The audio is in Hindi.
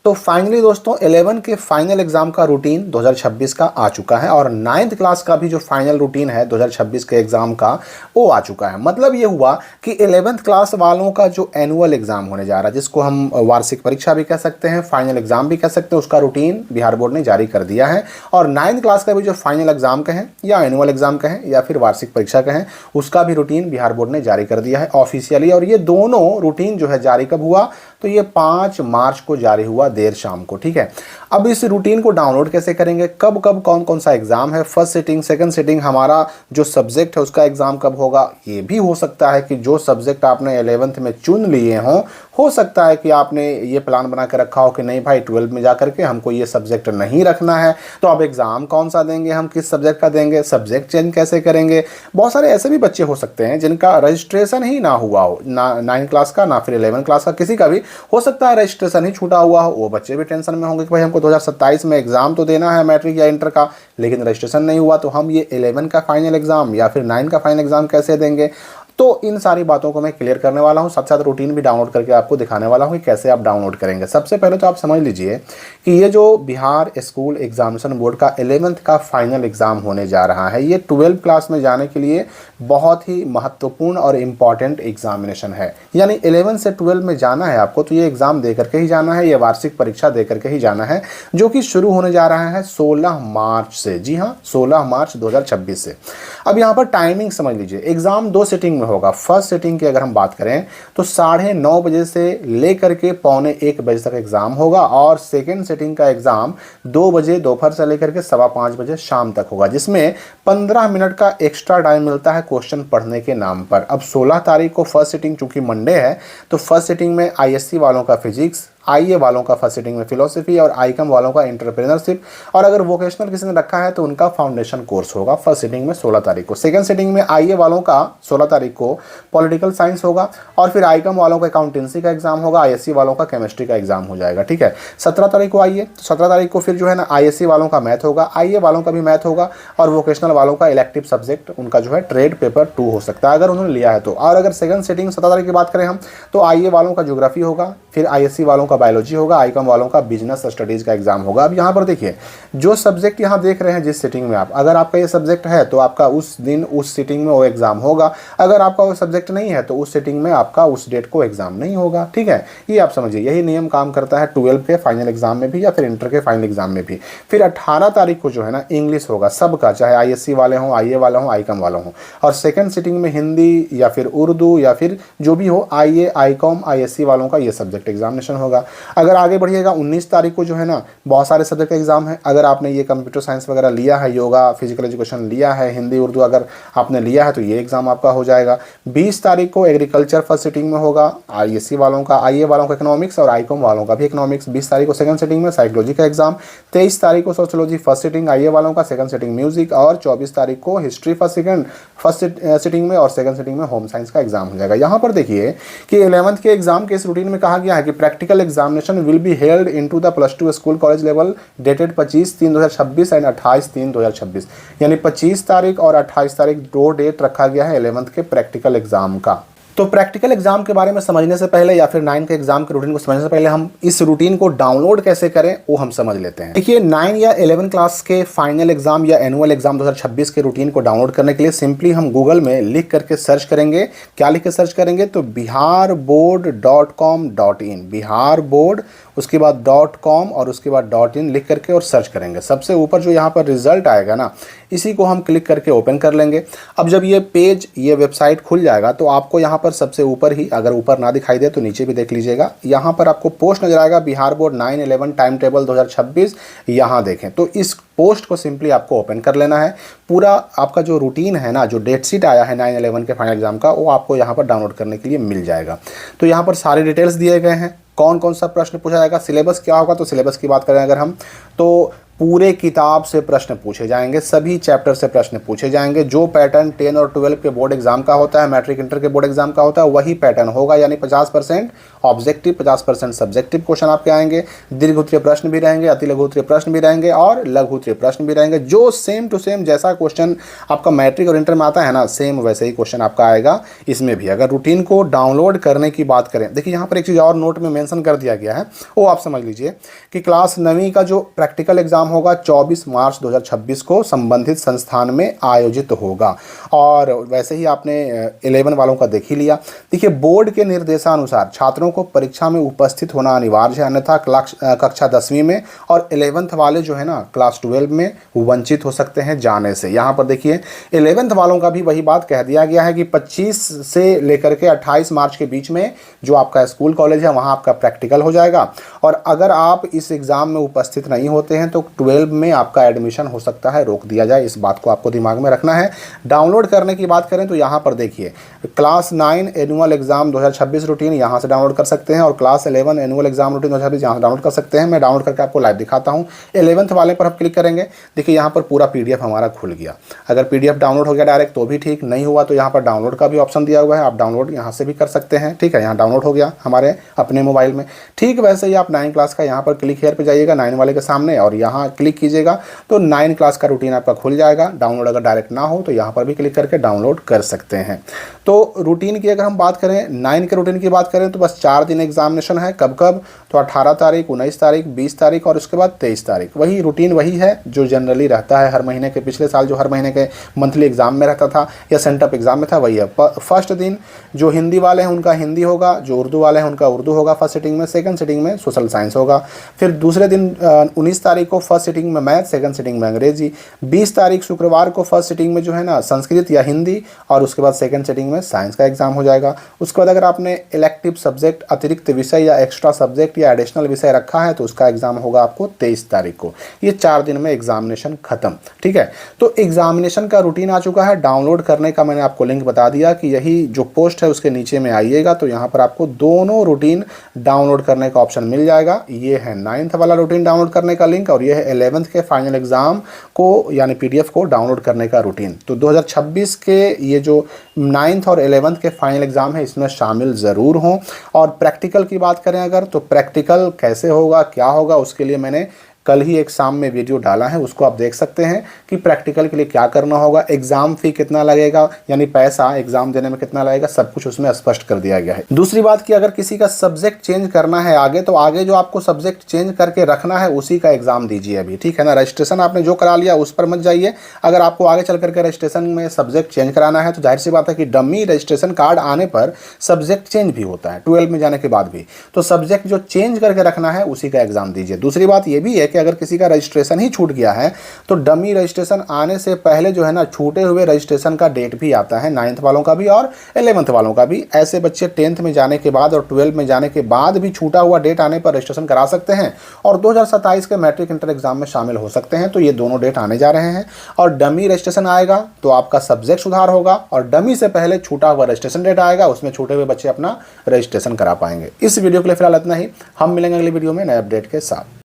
तो फाइनली दोस्तों 11 के फाइनल एग्जाम का रूटीन 2026 का आ चुका है और 9th क्लास का भी जो फाइनल रूटीन है 2026 के एग्जाम का वो आ चुका है। मतलब ये हुआ कि 11th क्लास वालों का जो एनुअल एग्जाम होने जा रहा है, जिसको हम वार्षिक परीक्षा भी कह सकते हैं, फाइनल एग्जाम भी कह सकते हैं, उसका रूटीन बिहार बोर्ड ने जारी कर दिया है। और 9th क्लास का भी जो फाइनल एग्जाम कहें या एनुअल एग्जाम कहें या फिर वार्षिक परीक्षा कहें, उसका भी रूटीन बिहार बोर्ड ने जारी कर दिया है ऑफिशियली। और ये दोनों रूटीन जो है जारी कब हुआ, तो ये 5 मार्च को जारी हुआ देर शाम को। ठीक है, अब इस रूटीन को डाउनलोड कैसे करेंगे, कब कब कौन कौन सा एग्जाम है, फर्स्ट सिटिंग सेकंड सिटिंग, हमारा जो सब्जेक्ट है उसका एग्जाम कब होगा, ये भी हो सकता है कि जो सब्जेक्ट आपने 11th में चुन लिए हों, हो सकता है कि आपने ये प्लान बना के रखा हो कि नहीं भाई 12 में जा करके हमको ये सब्जेक्ट नहीं रखना है, तो अब एग्जाम कौन सा देंगे, हम किस सब्जेक्ट का देंगे, सब्जेक्ट चेंज कैसे करेंगे। बहुत सारे ऐसे भी बच्चे हो सकते हैं जिनका रजिस्ट्रेशन ही ना हुआ हो, ना 9th क्लास का ना फिर 11th क्लास का, किसी का भी हो सकता है रजिस्ट्रेशन ही छूटा हुआ हो। वो बच्चे भी टेंशन में होंगे कि भाई हमको 2027 में एग्जाम तो देना है मैट्रिक या इंटर का, लेकिन रजिस्ट्रेशन नहीं हुआ, तो हम ये 11 का फाइनल एग्जाम या फिर 9 का फाइनल एग्जाम कैसे देंगे। तो इन सारी बातों को मैं क्लियर करने वाला हूं, साथ साथ रूटीन भी डाउनलोड करके आपको दिखाने वाला हूं कि कैसे आप डाउनलोड करेंगे। सबसे पहले तो आप समझ लीजिए कि ये जो बिहार स्कूल एग्जामिनेशन बोर्ड का 11th का फाइनल एग्जाम होने जा रहा है, ये 12 क्लास में जाने के लिए बहुत ही महत्वपूर्ण और इम्पॉर्टेंट एग्जामिनेशन है। यानी 11 से 12 में जाना है आपको, तो ये एग्जाम दे करके ही जाना है, ये वार्षिक परीक्षा दे करके ही जाना है, जो कि शुरू होने जा रहा है 16 मार्च से। जी हाँ, 16 मार्च 2026 से। अब यहाँ पर टाइमिंग समझ लीजिए, एग्जाम 2 सिटिंग में होगा। फर्स्ट सिटिंग की अगर हम बात करें तो 9:30 बजे से लेकर के 12:45 बजे तक एग्जाम होगा, और सेकेंड सिटिंग का एग्जाम 2 बजे दोपहर से लेकर के 5:15 बजे शाम तक होगा, जिसमें 15 मिनट का एक्स्ट्रा टाइम मिलता है क्वेश्चन पढ़ने के नाम पर। अब 16 तारीख को फर्स्ट सिटिंग चूंकि मंडे है, तो फर्स्ट सिटिंग में आईएससी वालों का फिजिक्स, आईए वालों का फर्स्ट सिटिंग में फिलोसफी और आईकॉम वालों का एंटरप्रेन्योरशिप, और अगर वोकेशनल किसी ने रखा है तो उनका फाउंडेशन कोर्स होगा फर्स्ट सिटिंग में 16 तारीख को। सेकंड सिटिंग में आईए वालों का 16 तारीख को पॉलिटिकल साइंस होगा, और फिर आईकॉम वालों का अकाउंटेंसी का एग्जाम होगा, आईएससी वालों का केमिस्ट्री का एग्जाम हो जाएगा। ठीक है, 17 तारीख को आइए, तो 17 तारीख को फिर जो है ना आईएससी वालों का मैथ होगा, आईए वालों का भी मैथ होगा, और वोकेशनल वालों का इलेक्टिव सब्जेक्ट उनका जो है ट्रेड पेपर 2 हो सकता है अगर उन्होंने लिया है तो। और अगर सेकंड सिटिंग 17 तारीख की बात करें हम, तो आईए वालों का ज्योग्राफी होगा, फिर आईएससी वालों का बायोलॉजी होगा, आईकॉम वालों का बिजनेस स्टडीज का एग्जाम होगा। अब यहाँ पर देखिए, जो सब्जेक्ट यहाँ देख रहे हैं जिस सिटिंग में आप, अगर आपका ये सब्जेक्ट है तो आपका उस दिन उस सिटिंग में वो एग्जाम होगा, अगर आपका वो सब्जेक्ट नहीं है तो उस सिटिंग में आपका उस डेट को एग्जाम नहीं होगा। ठीक है, ये आप समझिए, यही नियम काम करता है 12 के फाइनल एग्जाम में भी या फिर इंटर के फाइनल एग्जाम में भी। फिर 18 तारीख को जो है ना इंग्लिश होगा सबका, चाहे आईएससी वाले हों, आईए वाला हो, आईकॉम वाला हो, और सेकंड सिटिंग में हिंदी या फिर उर्दू या फिर जो भी हो, आईए, आईकॉम, आईएससी वालों का ये सब्जेक्ट एग्जामिनेशन होगा। अगर आगे बढ़िएगा 19 तारीख को जो है ना बहुत सारे सब्जेक्ट का एग्जाम है। अगर आपने ये कंप्यूटर साइंस वगैरह लिया है, योगा, फिजिकल एजुकेशन लिया है, हिंदी उर्दू अगर आपने लिया है तो ये एग्जाम आपका हो जाएगा। 20 तारीख को एग्रीकल्चर फर्स्ट सिटिंग में होगा, आईएससी वालों का, आईए वालों का इकोनॉमिक्स और आईकॉम वालों का भी इकोनॉमिक्स। 20 तारीख को सेकंड सिटिंग में साइकोलॉजी का एग्जाम। 23 तारीख को सोशियोलॉजी फर्स्ट सिटिंग आईए वालों का, सेकंड सिटिंग म्यूजिक, और 24 तारीख को हिस्ट्री फर्स्ट सिटिंग में और सेकंड सिटिंग में होम साइंस का एग्जाम हो जाएगा। यहाँ पर देखिए कि 11th के एग्जाम के इस रूटीन में कहा गया है कि practical examination will be held into the +2 school college level dated 25/3/2026 and 28/3/2026। यानी 25 तारीख और 28 तारीख 2 डेट रखा गया है 11th के प्रैक्टिकल एग्जाम का। तो प्रैक्टिकल एग्जाम के बारे में समझने से पहले या फिर 9 के एग्जाम के रूटीन को समझने से पहले हम इस रूटीन को डाउनलोड कैसे करें वो हम समझ लेते हैं। देखिए, 9 या 11 क्लास के फाइनल एग्जाम या एनुअल एग्जाम 2026 के रूटीन को डाउनलोड करने के लिए सिंपली हम गूगल में लिख करके सर्च करेंगे। क्या लिख के सर्च करेंगे, तो biharboard.com.in, बिहार बोर्ड, उसके बाद .com और उसके बाद .in लिख करके और सर्च करेंगे। सबसे ऊपर जो यहाँ पर रिजल्ट आएगा ना, इसी को हम क्लिक करके ओपन कर लेंगे। अब जब ये पेज, ये वेबसाइट खुल जाएगा तो आपको यहाँ पर सबसे ऊपर ही, अगर ऊपर ना दिखाई दे तो नीचे भी देख लीजिएगा, यहाँ पर आपको पोस्ट नजर आएगा बिहार बोर्ड 9-11 टाइम टेबल 2026। यहाँ देखें तो इस पोस्ट को सिंपली आपको ओपन कर लेना है। पूरा आपका जो रूटीन है ना, जो डेट शीट आया है 9-11 के फाइनल एग्जाम का, वो आपको यहाँ पर डाउनलोड करने के लिए मिल जाएगा। तो यहाँ पर सारे डिटेल्स दिए गए हैं, कौन कौन सा प्रश्न पूछा जाएगा, सिलेबस क्या होगा। तो सिलेबस की बात करें अगर हम, तो पूरे किताब से प्रश्न पूछे जाएंगे, सभी चैप्टर से प्रश्न पूछे जाएंगे। जो पैटर्न 10 और 12 के बोर्ड एग्जाम का होता है, मैट्रिक इंटर के बोर्ड एग्जाम का होता है, वही पैटर्न होगा। यानी 50% ऑब्जेक्टिव, 50% सब्जेक्टिव क्वेश्चन आपके आएंगे। दीर्घ उत्तरीय प्रश्न भी रहेंगे, अति लघु उत्तरीय प्रश्न भी रहेंगे और लघु उत्तरीय प्रश्न भी रहेंगे। जो सेम टू सेम जैसा क्वेश्चन आपका मैट्रिक और इंटर में आता है ना, सेम वैसे ही क्वेश्चन आपका आएगा इसमें भी। अगर रूटीन को डाउनलोड करने की बात करें, देखिए यहाँ पर एक चीज़ और नोट में मेंशन कर दिया गया है, वो आप समझ लीजिए कि क्लास 9वीं का जो प्रैक्टिकल एग्जाम होगा 24 मार्च 2026 को संबंधित संस्थान में आयोजित होगा। और वैसे ही आपने 11 वालों का देख ही लिया। देखिए बोर्ड के निर्देशानुसार छात्रों को परीक्षा में उपस्थित होना अनिवार्य है, अन्यथा कक्षा 10वीं में और 11th वाले जो है ना क्लास 12 में वंचित हो सकते हैं जाने से। यहाँ पर देखिए 11th वालों का भी वही बात कह दिया गया है कि 25 से लेकर के 28 मार्च के बीच में जो आपका स्कूल कॉलेज है वहाँ आपका प्रैक्टिकल हो जाएगा। और अगर आप इस एग्ज़ाम में उपस्थित नहीं होते हैं तो 12 में आपका एडमिशन हो सकता है रोक दिया जाए। इस बात को आपको दिमाग में रखना है। डाउनलोड करने की बात करें तो यहाँ पर देखिए क्लास 9 एनुअल एग्जाम 2026 रूटीन यहाँ से डाउनलोड कर सकते हैं और क्लास 11 एनुअल एग्जाम रूटीन 2026 यहाँ से डाउनलोड कर सकते हैं। मैं डाउनलोड करके आपको लाइव दिखाता हूँ। 11th वाले पर आप क्लिक करेंगे, देखिए यहाँ पर पूरा PDF हमारा खुल गया। अगर PDF डाउनलोड हो गया डायरेक्ट तो भी ठीक, नहीं हुआ तो यहाँ पर डाउनलोड का भी ऑप्शन दिया हुआ है, आप डाउनलोड यहाँ से भी कर सकते हैं। ठीक है, यहाँ डाउनलोड हो गया हमारे अपने मोबाइल में। ठीक वैसे ही आप 9 क्लास का यहाँ पर क्लिक हेयर पे जाइएगा 9 वाले के सामने और यहाँ क्लिक कीजिएगा तो 9 क्लास का रूटीन आपका खुल जाएगा। डाउनलोड अगर डायरेक्ट ना हो तो यहाँ पर भी क्लिक करके डाउनलोड कर सकते हैं। तो रूटीन की अगर हम बात करें, 9 के रूटीन की बात करें तो बस 4 दिन एग्जामिनेशन है। कब कब? तो 18 तारीख, 19 तारीख, 20 तारीख और उसके बाद 23 तारीख। वही रूटीन वही है जो जनरली रहता है हर महीने के। पिछले साल जो हर महीने के मंथली एग्जाम में रहता था या सेंटअप एग्जाम में था वही है। फर्स्ट दिन जो हिंदी वाले हैं उनका हिंदी होगा, जो उर्दू वाले हैं उनका उर्दू होगा फर्स्ट सिटिंग में, सेकंड सिटिंग में सोशल साइंस होगा। फिर दूसरे दिन 19 तारीख को फर्स्ट सिटिंग में मैथ, सेकंड सिटिंग में अंग्रेजी। 20 तारीख शुक्रवार को फर्स्ट सिटिंग में जो है ना संस्कृत या हिंदी और उसके बाद सेकंड सिटिंग में साइंस का एग्जाम हो जाएगा। उसके बाद अगर आपने इलेक्टिव सब्जेक्ट, अतिरिक्त विषय या एक्स्ट्रा सब्जेक्ट या एडिशनल विषय रखा है तो उसका एग्जाम होगा आपको 23 तारीख को। ये 4 दिन में एग्जामिनेशन खत्म। ठीक है, तो एग्जामिनेशन का रूटीन आ चुका है। डाउनलोड करने का मैंने आपको लिंक बता दिया कि यही जो पोस्ट है उसके नीचे में आइएगा तो यहाँ पर आपको दोनों रूटीन डाउनलोड करने का ऑप्शन मिल जाएगा। ये है 9th वाला रूटीन डाउनलोड करने का लिंक और ये है 11th के फाइनल एग्जाम को यानी PDF को डाउनलोड करने का रूटीन। तो 2026 के ये जो 9th और 11th के फाइनल एग्जाम है इसमें शामिल ज़रूर हों। और प्रैक्टिकल की बात करें अगर, तो प्रैक्टिकल कैसे होगा, क्या होगा, उसके लिए मैंने कल ही एक शाम में वीडियो डाला है, उसको आप देख सकते हैं कि प्रैक्टिकल के लिए क्या करना होगा, एग्जाम फी कितना लगेगा, यानी पैसा एग्जाम देने में कितना लगेगा, सब कुछ उसमें स्पष्ट कर दिया गया है। दूसरी बात कि अगर किसी का सब्जेक्ट चेंज करना है आगे, तो आगे जो आपको सब्जेक्ट चेंज करके रखना है उसी का एग्जाम दीजिए अभी। ठीक है ना, रजिस्ट्रेशन आपने जो करा लिया उस पर मत जाइए। अगर आपको आगे चल करके रजिस्ट्रेशन में सब्जेक्ट चेंज कराना है तो जाहिर सी बात है कि डमी रजिस्ट्रेशन कार्ड आने पर सब्जेक्ट चेंज भी होता है 12 में जाने के बाद भी। तो सब्जेक्ट जो चेंज करके रखना है उसी का एग्जाम दीजिए। दूसरी बात ये भी है कि अगर किसी का रजिस्ट्रेशन ही छूट गया है तो डमी रजिस्ट्रेशन आने से पहले जो है ना छूटे हुए रजिस्ट्रेशन का डेट भी आता है 9th वालों का भी और 11th वालों का भी। ऐसे बच्चे 10th में जाने के बाद और 12 में जाने के बाद भी छूटा हुआ डेट आने पर रजिस्ट्रेशन करा सकते हैं और 2027 के मैट्रिक इंटर एग्जाम में शामिल हो सकते हैं। तो ये दोनों डेट आने जा रहे हैं और डमी रजिस्ट्रेशन आएगा तो आपका सब्जेक्ट सुधार होगा और डमी से पहले छूटा हुआ रजिस्ट्रेशन डेट आएगा, उसमें छूटे हुए बच्चे अपना रजिस्ट्रेशन करा पाएंगे। इस वीडियो के लिए फिलहाल इतना ही। हम मिलेंगे अगली वीडियो में नए अपडेट के साथ।